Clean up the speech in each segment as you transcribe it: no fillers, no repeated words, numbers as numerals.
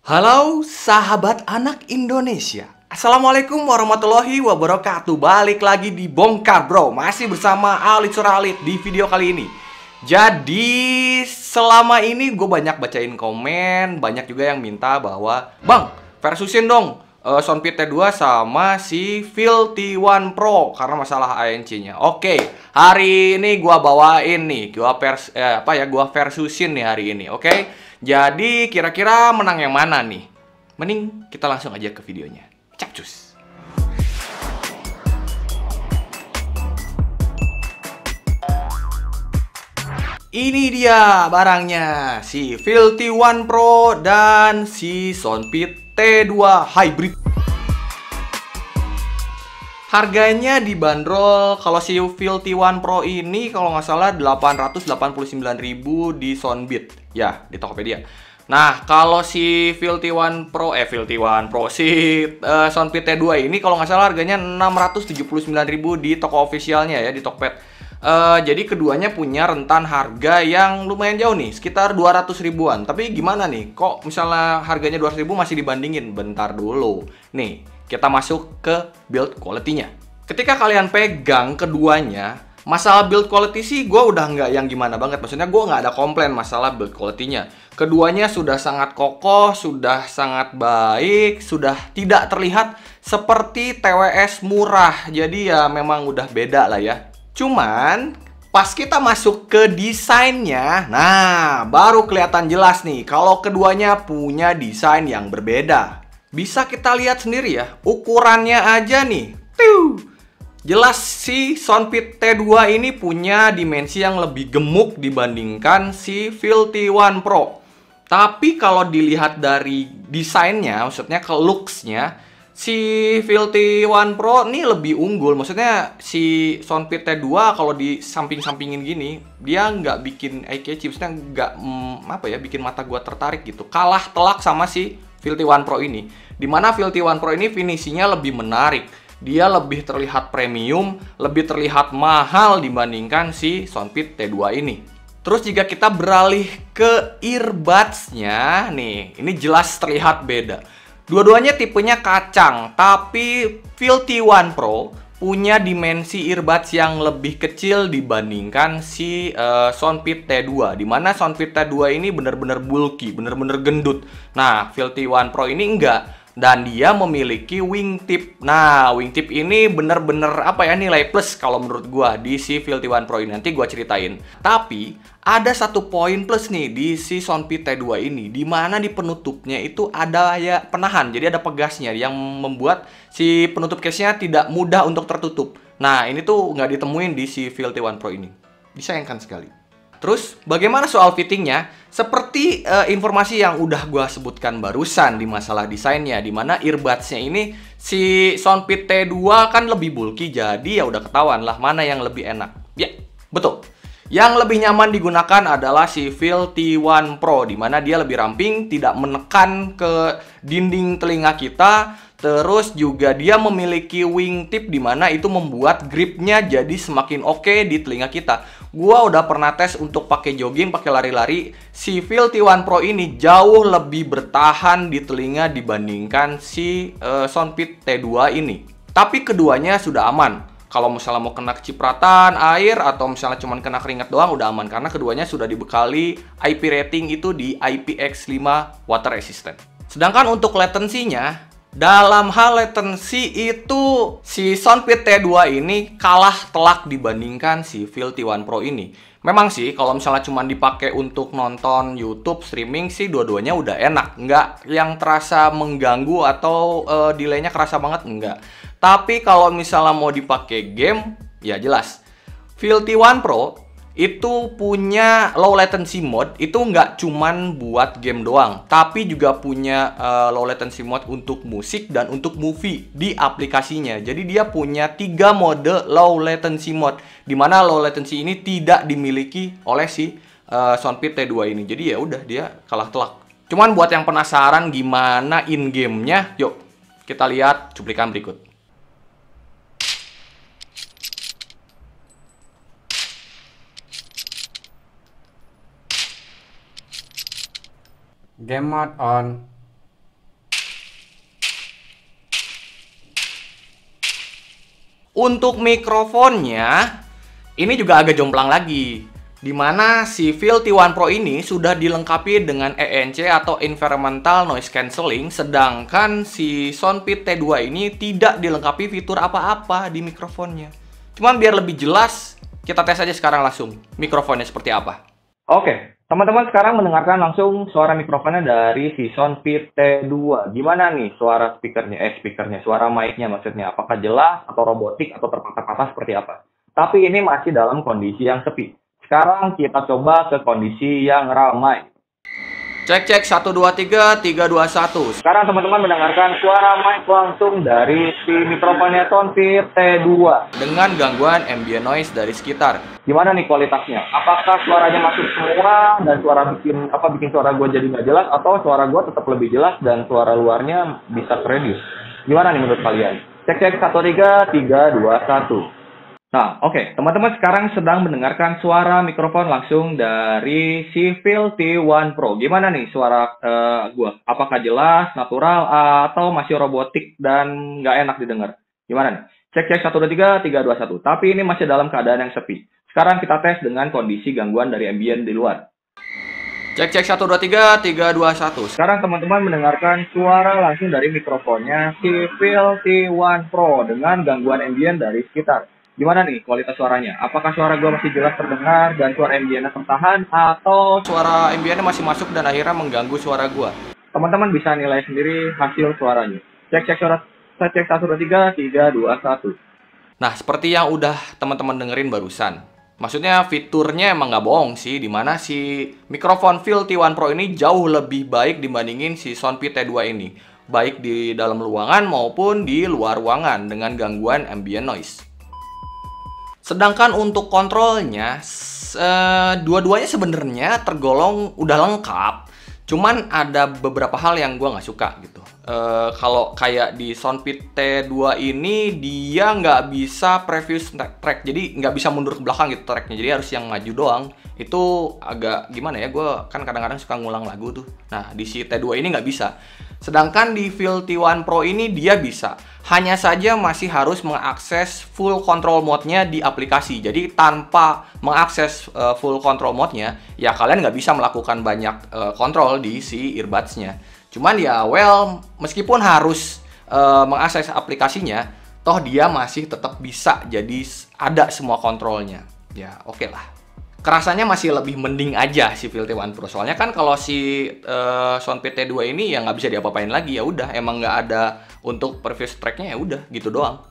Halo sahabat anak Indonesia. Assalamualaikum warahmatullahi wabarakatuh. Balik lagi di Bongkar Bro. Masih bersama Alit Suralit di video kali ini. Jadi selama ini gue banyak bacain komen. Banyak juga yang minta bahwa Bang, versusin dong Soundpit T2 sama si Phil T1 Pro karena masalah ANC-nya. Oke, hari ini gua bawain nih, gua versusin nih hari ini. Oke. Jadi kira-kira menang yang mana nih? Mending kita langsung aja ke videonya. Capcus. Ini dia barangnya, si Phil T1 Pro dan si Soundpit T2 Hybrid. Harganya dibanderol kalau si Phil T1 Pro ini kalau nggak salah 889.000 di Soundbit ya, di Tokopedia. Nah, kalau si Phil T1 Pro si Soundpit T2 ini kalau nggak salah harganya 679.000 di toko officialnya ya, di Tokped. Jadi keduanya punya rentan harga yang lumayan jauh nih, sekitar 200 ribuan. Tapi gimana nih, kok misalnya harganya 200 ribu masih dibandingin? Bentar dulu. Nih, kita masuk ke build quality-nya. Ketika kalian pegang keduanya, masalah build quality sih gue udah nggak yang gimana banget. Maksudnya gue nggak ada komplain masalah build quality-nya. Keduanya sudah sangat kokoh, sudah sangat baik, sudah tidak terlihat seperti TWS murah. Jadi ya memang udah beda lah ya. Cuman pas kita masuk ke desainnya, nah baru kelihatan jelas nih kalau keduanya punya desain yang berbeda. Bisa kita lihat sendiri ya, ukurannya aja nih. Jelas si Soundpit T2 ini punya dimensi yang lebih gemuk dibandingkan si Phil T1 Pro. Tapi kalau dilihat dari desainnya, maksudnya ke looks-nya, si Phil T1 Pro ini lebih unggul. Maksudnya si Soundpit T2 kalau di samping-sampingin gini, dia nggak bikin eye-catchy, maksudnya nggak bikin mata gua tertarik gitu. Kalah telak sama si Phil T1 Pro ini. Dimana Phil T1 Pro ini finishingnya lebih menarik. Dia lebih terlihat premium, lebih terlihat mahal dibandingkan si Soundpit T2 ini. Terus jika kita beralih ke earbuds-nya, nih, ini jelas terlihat beda. Dua-duanya tipenya kacang, tapi Phil T1 Pro punya dimensi earbuds yang lebih kecil dibandingkan si Soundpit T2. Dimana Soundpit T2 ini bener-bener bulky, bener-bener gendut. Nah, Phil T1 Pro ini enggak. Dan dia memiliki wingtip. Nah, wingtip ini bener-bener nilai plus kalau menurut gua di si Phil T1 Pro ini. Nanti gua ceritain. Tapi ada satu poin plus nih di si Soundpit T2 ini, di mana di penutupnya itu ada ya penahan. Jadi ada pegasnya yang membuat si penutup case-nya tidak mudah untuk tertutup. Nah, ini tuh nggak ditemuin di si Phil T1 Pro ini. Disayangkan sekali. Terus, bagaimana soal fittingnya? Seperti informasi yang udah gua sebutkan barusan di masalah desainnya, dimana earbuds-nya ini si Soundpit T2 kan lebih bulky, jadi ya udah ketahuan lah mana yang lebih enak. Ya, betul. Yang lebih nyaman digunakan adalah si Phil T1 Pro, dimana dia lebih ramping, tidak menekan ke dinding telinga kita. Terus juga dia memiliki wingtip dimana itu membuat gripnya jadi semakin oke di telinga kita. Gua udah pernah tes untuk pakai jogging, pakai lari-lari. Si Phil T1 Pro ini jauh lebih bertahan di telinga dibandingkan si Soundpit T2 ini. Tapi keduanya sudah aman. Kalau misalnya mau kena kecipratan air atau misalnya cuma kena keringat doang udah aman. Karena keduanya sudah dibekali IP rating itu di IPX5 water resistant. Sedangkan untuk latensinya, dalam hal latency itu si Soundpit T2 ini kalah telak dibandingkan si Phil T1 Pro ini. Memang sih kalau misalnya cuma dipakai untuk nonton YouTube streaming sih dua-duanya udah enak, nggak yang terasa mengganggu atau delaynya kerasa banget, enggak. Tapi kalau misalnya mau dipakai game, ya jelas Phil T1 Pro itu punya low latency mode, itu nggak cuman buat game doang, tapi juga punya low latency mode untuk musik dan untuk movie di aplikasinya. Jadi dia punya 3 mode low latency mode, dimana low latency ini tidak dimiliki oleh si Soundpit T2 ini. Jadi ya udah dia kalah telak. Cuman buat yang penasaran gimana in game-nya, yuk kita lihat cuplikan berikut. Game mode on. Untuk mikrofonnya, ini juga agak jomplang lagi. Dimana si VLT1 Pro ini sudah dilengkapi dengan ENC atau Environmental Noise Cancelling, sedangkan si Soundpeed T2 ini tidak dilengkapi fitur apa-apa di mikrofonnya. Cuman biar lebih jelas, kita tes aja sekarang langsung mikrofonnya seperti apa. Oke, teman-teman sekarang mendengarkan langsung suara mikrofonnya dari si Soundpeed T2. Gimana nih suara speakernya, suara mic-nya maksudnya. Apakah jelas atau robotik atau terpatah-patah seperti apa? Tapi ini masih dalam kondisi yang sepi. Sekarang kita coba ke kondisi yang ramai. Cek 1 2 3 3 2 1. Sekarang teman-teman mendengarkan suara mic langsung dari si mikrofonnya Soundpeed T2 dengan gangguan ambient noise dari sekitar. Gimana nih kualitasnya? Apakah suaranya masuk semua dan suara bikin suara gue jadi nggak jelas, atau suara gue tetap lebih jelas dan suara luarnya bisa reduce? Gimana nih menurut kalian? Cek 1 3 3 2 1. Nah, oke. Teman-teman sekarang sedang mendengarkan suara mikrofon langsung dari si VLT1 Pro. Gimana nih suara gua? Apakah jelas, natural, atau masih robotik dan nggak enak didengar? Gimana nih? Cek 1 2 3 3 2 1. Tapi ini masih dalam keadaan yang sepi. Sekarang kita tes dengan kondisi gangguan dari ambient di luar. Cek 1 2 3 3 2 1. Sekarang teman-teman mendengarkan suara langsung dari mikrofonnya si VLT1 Pro dengan gangguan ambient dari sekitar. Gimana nih kualitas suaranya? Apakah suara gue masih jelas terdengar dan suara ambientnya tertahan, atau suara ambientnya masih masuk dan akhirnya mengganggu suara gue? Teman-teman bisa nilai sendiri hasil suaranya. Cek 1 2 3 3 2 1. Nah, seperti yang udah teman-teman dengerin barusan. Maksudnya fiturnya emang nggak bohong sih, dimana si mikrofon VLT1 Pro ini jauh lebih baik dibandingin si Soundpeed T2 ini. Baik di dalam ruangan maupun di luar ruangan dengan gangguan ambient noise. Sedangkan untuk kontrolnya, dua-duanya sebenarnya tergolong udah lengkap. Cuman ada beberapa hal yang gue nggak suka gitu. Kalau kayak di Soundpeed T2 ini, dia nggak bisa previous track. Jadi nggak bisa mundur ke belakang gitu tracknya. Jadi harus yang maju doang. Itu agak gimana ya, gue kan kadang-kadang suka ngulang lagu tuh. Nah, di si T2 ini nggak bisa. Sedangkan di VLT1 Pro ini dia bisa. Hanya saja masih harus mengakses full control mode-nya di aplikasi. Jadi tanpa mengakses full control mode-nya, ya kalian nggak bisa melakukan banyak kontrol di si earbuds-nya. Cuman ya well, meskipun harus mengakses aplikasinya, toh dia masih tetap bisa jadi ada semua kontrolnya. Ya oke lah. Kerasanya masih lebih mending aja si VLT1 Pro. Soalnya kan kalau si Soundpeed T2 ini ya nggak bisa diapa-apain lagi, ya udah emang nggak ada untuk previous tracknya, ya udah gitu doang.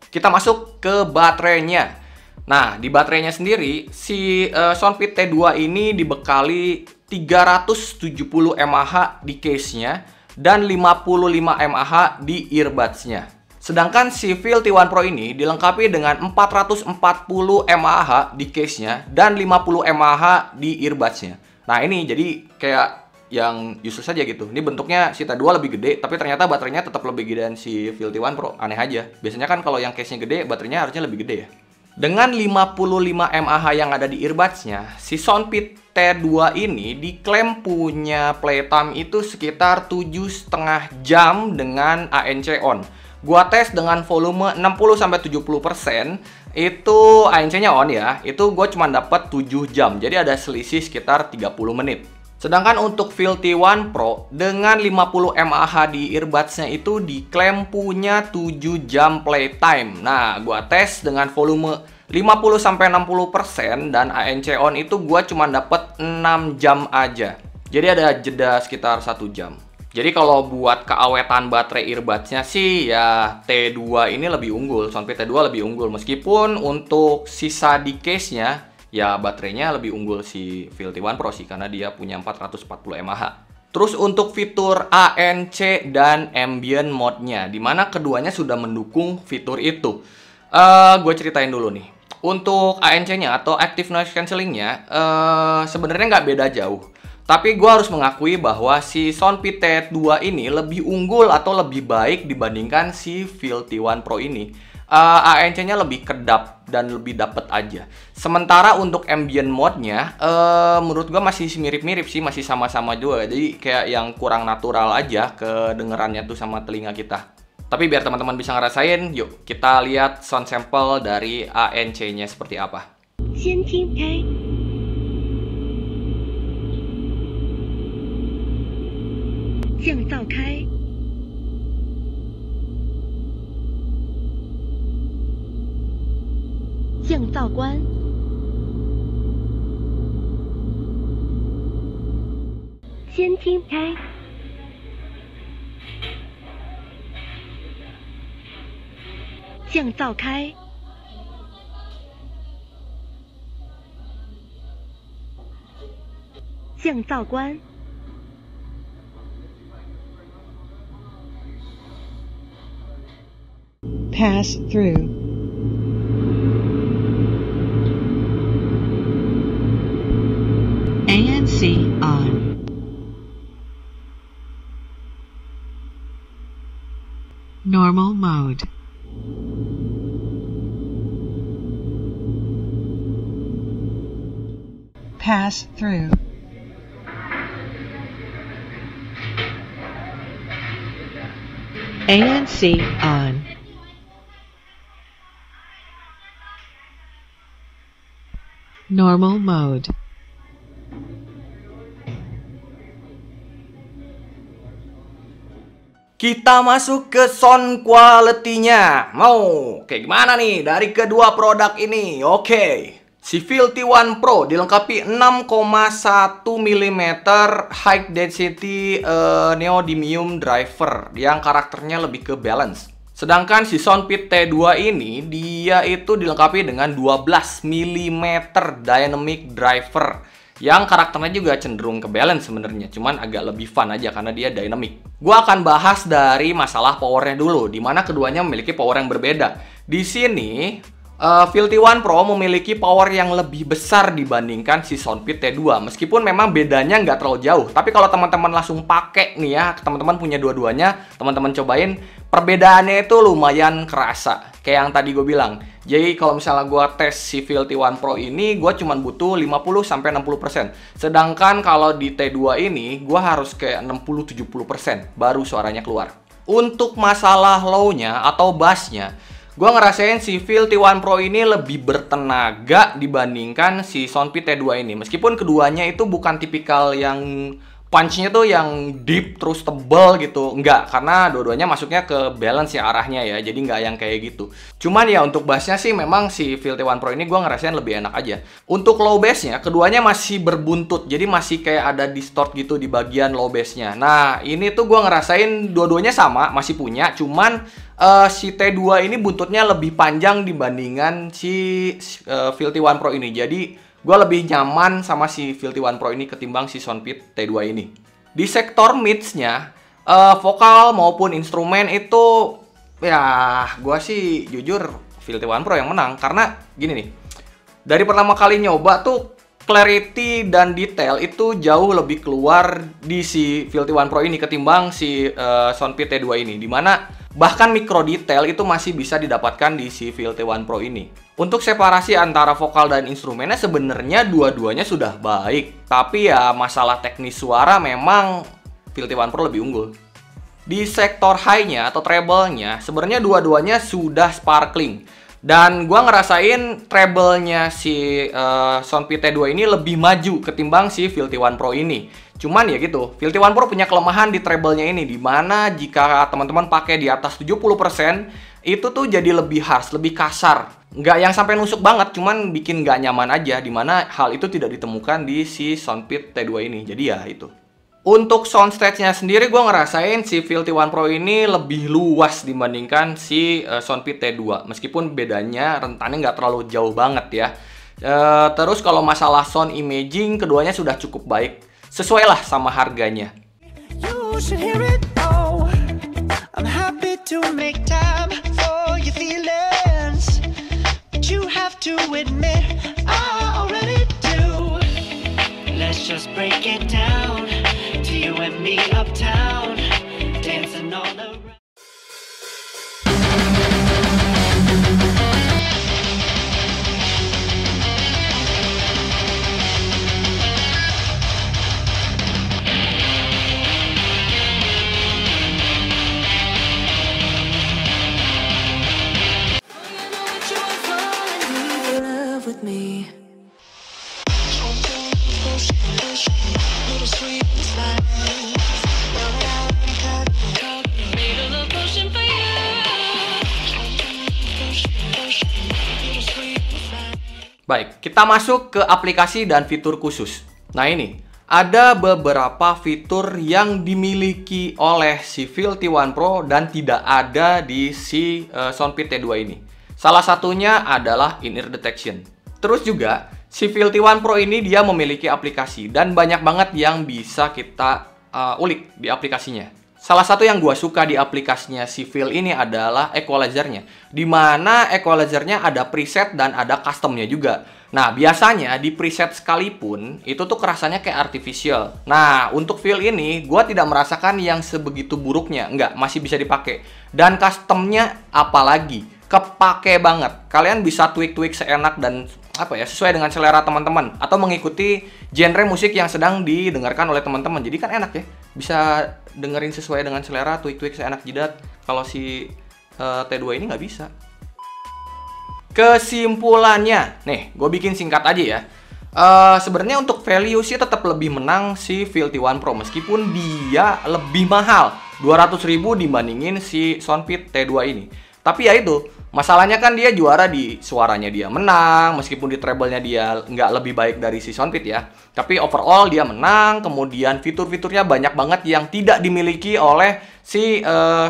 Kita masuk ke baterainya. Nah, di baterainya sendiri si Soundpeed T2 ini dibekali 370 mAh di case-nya dan 55 mAh di earbuds-nya. Sedangkan si VLT1 Pro ini dilengkapi dengan 440 mAh di case-nya dan 50 mAh di earbuds-nya. Nah ini jadi kayak yang useless saja gitu. Ini bentuknya si T2 lebih gede, tapi ternyata baterainya tetap lebih gedean si VLT1 Pro. Aneh aja. Biasanya kan kalau yang case-nya gede, baterainya harusnya lebih gede ya. Dengan 55 mAh yang ada di earbuds-nya, si Soundpeed T2 ini diklaim punya playtime itu sekitar 7,5 jam dengan ANC on. Gua tes dengan volume 60-70%, itu ANC-nya on ya, itu gue cuma dapat 7 jam. Jadi ada selisih sekitar 30 menit. Sedangkan untuk VLT1 Pro dengan 50 mAh di earbuds-nya itu diklaim punya 7 jam playtime. Nah, gua tes dengan volume 50-60% dan ANC on itu gua cuma dapat 6 jam aja. Jadi ada jeda sekitar 1 jam. Jadi kalau buat keawetan baterai earbuds-nya sih ya T2 ini lebih unggul, Soundpeed T2 lebih unggul. Meskipun untuk sisa di case-nya ya baterainya lebih unggul si VLT1 Pro sih, karena dia punya 440 mAh. Terus untuk fitur ANC dan ambient mode-nya, dimana keduanya sudah mendukung fitur itu. Gue ceritain dulu nih. Untuk ANC-nya atau Active Noise Cancelling-nya sebenarnya nggak beda jauh. Tapi gue harus mengakui bahwa si Soundpeed T2 ini lebih unggul atau lebih baik dibandingkan si VLT1 Pro ini. ANC-nya lebih kedap dan lebih dapet aja. Sementara untuk ambient mode-nya, menurut gue masih mirip-mirip sih, masih sama-sama juga. Jadi kayak yang kurang natural aja kedengerannya tuh sama telinga kita. Tapi biar teman-teman bisa ngerasain, yuk kita lihat sound sample dari ANC-nya seperti apa. 先听开，降噪开，降噪关，先听开，降噪开，降噪关。 pass through. ANC on. Normal mode. Pass through. ANC on. Normal mode. Kita masuk ke sound quality-nya. Mau kayak gimana nih dari kedua produk ini? Oke. Si Filthy One Pro dilengkapi 6,1 mm high density neodymium driver yang karakternya lebih ke balance. Sedangkan si Soundpit T2 ini dia itu dilengkapi dengan 12 mm dynamic driver yang karakternya juga cenderung ke balance sebenarnya, cuman agak lebih fun aja karena dia dynamic. Gua akan bahas dari masalah powernya dulu, dimana keduanya memiliki power yang berbeda. Di sini Filthy One Pro memiliki power yang lebih besar dibandingkan si Soundpit T2. Meskipun memang bedanya nggak terlalu jauh. Tapi kalau teman-teman langsung pakai nih ya, teman-teman punya dua-duanya, teman-teman cobain, perbedaannya itu lumayan kerasa. Kayak yang tadi gue bilang. Jadi kalau misalnya gue tes si Filthy One Pro ini, gue cuma butuh 50-60%. Sedangkan kalau di T2 ini, gue harus kayak 60-70% baru suaranya keluar. Untuk masalah low-nya atau bass-nya, gue ngerasain si Filthy One Pro ini lebih bertenaga dibandingkan si Soundpit T2 ini. Meskipun keduanya itu bukan tipikal yang punch-nya tuh yang deep terus tebal gitu. Enggak, karena dua-duanya masuknya ke balance ya arahnya ya. Jadi nggak yang kayak gitu. Cuman ya untuk bass-nya sih memang si Filthy One Pro ini gue ngerasain lebih enak aja. Untuk low bass-nya, keduanya masih berbuntut. Jadi masih kayak ada distort gitu di bagian low bass-nya. Nah, ini tuh gue ngerasain dua-duanya sama, masih punya. Cuman si T2 ini buntutnya lebih panjang dibandingkan si Filthy One Pro ini. Jadi gue lebih nyaman sama si Filthy One Pro ini ketimbang si Soundpit T2 ini. Di sektor mids-nya, vokal maupun instrumen itu ya gue sih jujur Filthy One Pro yang menang. Karena gini nih, dari pertama kali nyoba tuh clarity dan detail itu jauh lebih keluar di si Filthy One Pro ini ketimbang si Soundpit T2 ini. Dimana bahkan micro detail itu masih bisa didapatkan di si Filthy One Pro ini. Untuk separasi antara vokal dan instrumennya sebenarnya dua-duanya sudah baik. Tapi ya masalah teknis suara memang Filthy One Pro lebih unggul. Di sektor high-nya atau treble-nya sebenarnya dua-duanya sudah sparkling. Dan gua ngerasain treble-nya si Soundpit T2 ini lebih maju ketimbang si Filthy One Pro ini. Cuman ya gitu, Filthy One Pro punya kelemahan di treble-nya ini, dimana jika teman-teman pakai di atas 70%, itu tuh jadi lebih harsh, lebih kasar. Nggak yang sampai nusuk banget, cuman bikin nggak nyaman aja, dimana hal itu tidak ditemukan di si Soundpit T2 ini. Jadi ya itu. Untuk soundstage-nya sendiri gue ngerasain si Filthy One Pro ini lebih luas dibandingkan si Soundpit T2. Meskipun bedanya rentannya nggak terlalu jauh banget ya. Terus kalau masalah sound imaging, keduanya sudah cukup baik. Sesuai lah sama harganya. You should hear it all. I'm happy to make time for your feelings, but you have to admit I already do. Let's just break it down to you and me uptown, dancing all around. Baik, kita masuk ke aplikasi dan fitur khusus. Nah ini, ada beberapa fitur yang dimiliki oleh si VIL-T1 Pro dan tidak ada di si Soundpeed T2 ini. Salah satunya adalah in-ear detection. Terus juga, si VIL-T1 Pro ini dia memiliki aplikasi dan banyak banget yang bisa kita ulik di aplikasinya. Salah satu yang gua suka di aplikasinya si VIL ini adalah equalizer-nya, di mana equalizer-nya ada preset dan ada custom-nya juga. Nah, biasanya di preset sekalipun itu tuh kerasanya kayak artificial. Nah, untuk VIL ini gua tidak merasakan yang sebegitu buruknya, enggak, masih bisa dipakai. Dan custom-nya apalagi kepake banget. Kalian bisa tweak-tweak seenak dan sesuai dengan selera teman-teman atau mengikuti genre musik yang sedang didengarkan oleh teman-teman. Jadi kan enak ya, bisa dengerin sesuai dengan selera, tweak-tweak seenak jidat. Kalau si T2 ini nggak bisa. Kesimpulannya, nih, gue bikin singkat aja ya. Sebenarnya untuk value sih tetap lebih menang si VIL-T1 Pro meskipun dia lebih mahal, 200.000 dibandingin si Soundpeed T2 ini. Tapi ya itu, masalahnya kan dia juara di suaranya dia menang, meskipun di treble-nya dia nggak lebih baik dari si Soundpeed ya. Tapi overall dia menang, kemudian fitur-fiturnya banyak banget yang tidak dimiliki oleh si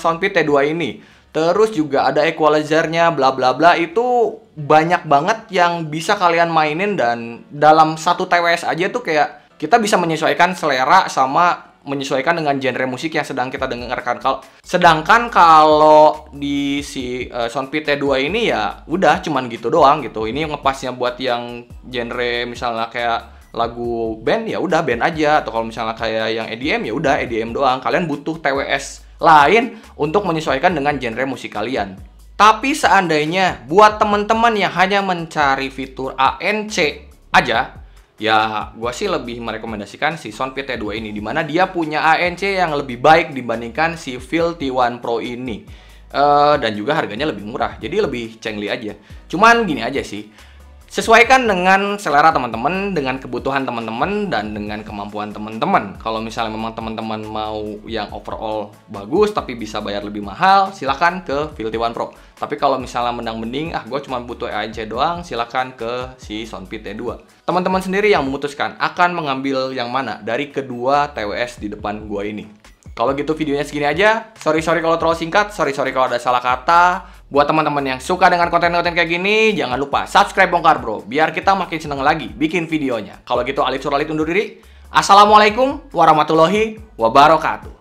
Soundpeed T2 ini. Terus juga ada equalizer-nya, bla bla bla, itu banyak banget yang bisa kalian mainin dan dalam satu TWS aja tuh kayak kita bisa menyesuaikan selera sama menyesuaikan dengan genre musik yang sedang kita dengarkan. Sedangkan kalau di si Soundpeed T2 ini ya udah cuman gitu doang gitu. Ini ngepasnya buat yang genre misalnya kayak lagu band ya udah band aja, atau kalau misalnya kayak yang EDM ya udah EDM doang. Kalian butuh TWS lain untuk menyesuaikan dengan genre musik kalian. Tapi seandainya buat teman-teman yang hanya mencari fitur ANC aja, ya, gue sih lebih merekomendasikan si Soundpeed T2 ini, dimana dia punya ANC yang lebih baik dibandingkan si VIL-T1 Pro ini. Dan juga harganya lebih murah, jadi lebih cengli aja. Cuman gini aja sih, sesuaikan dengan selera teman-teman, dengan kebutuhan teman-teman, dan dengan kemampuan teman-teman. Kalau misalnya memang teman-teman mau yang overall bagus tapi bisa bayar lebih mahal, silahkan ke VIL-T1 Pro. Tapi kalau misalnya mending, gue cuma butuh ANC doang, silahkan ke si Soundpeed T2. Teman-teman sendiri yang memutuskan akan mengambil yang mana dari kedua TWS di depan gue ini. Kalau gitu videonya segini aja. Sorry kalau terlalu singkat, sorry kalau ada salah kata. Buat teman-teman yang suka dengan konten-konten kayak gini, jangan lupa subscribe Bongkar Bro, biar kita makin seneng lagi bikin videonya. Kalau gitu Alif Suralid undur diri. Assalamualaikum warahmatullahi wabarakatuh.